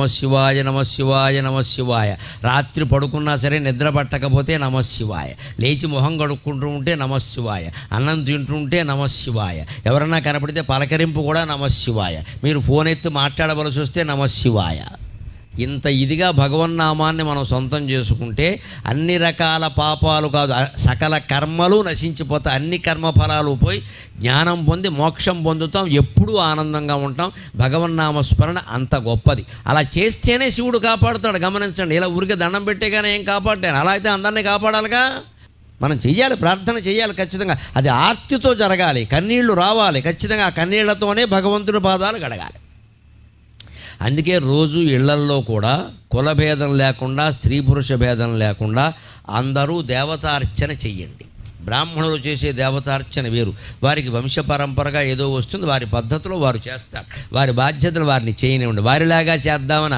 నమశివాయ నమశివాయ నమశివాయ. రాత్రి పడుకున్నా సరే నిద్ర పట్టకపోతే నమశివాయ. లేచి మొహం కడుక్కుంటూ ఉంటే నమశివాయ. అన్నం తింటుంటే నమశివాయ. ఎవరన్నా కనపడితే పలకరింపు కూడా నమశివాయ. మీరు ఫోన్ ఎత్తి మాట్లాడవలసి వస్తే నమశివాయ. ఇంత ఇదిగా భగవన్నామాన్ని మనం సొంతం చేసుకుంటే అన్ని రకాల పాపాలు కాదు, సకల కర్మలు నశించిపోతాయి. అన్ని కర్మఫలాలు పోయి జ్ఞానం పొంది మోక్షం పొందుతాం. ఎప్పుడూ ఆనందంగా ఉంటాం. భగవన్నామస్మరణ అంత గొప్పది. అలా చేస్తేనే శివుడు కాపాడుతాడు. గమనించండి, ఇలా ఊరికే దండం పెట్టేగానే ఏం కాపాడాను. అలా అయితే అందరినీ కాపాడాలిగా. మనం చెయ్యాలి, ప్రార్థన చేయాలి ఖచ్చితంగా. అది ఆర్తితో జరగాలి, కన్నీళ్లు రావాలి ఖచ్చితంగా. ఆ కన్నీళ్లతోనే భగవంతుడి పాదాలు గడగాలి. అందుకే రోజు ఇళ్లల్లో కూడా కులభేదం లేకుండా, స్త్రీ పురుష భేదం లేకుండా అందరూ దేవతార్చన చెయ్యండి. బ్రాహ్మణులు చేసే దేవతార్చన వేరు. వారికి వంశపరంపరగా ఏదో వస్తుంది, వారి పద్ధతిలో వారు చేస్తారు. వారి బాధ్యతలు వారిని చేయనివ్వండి. వారిలాగా చేద్దామని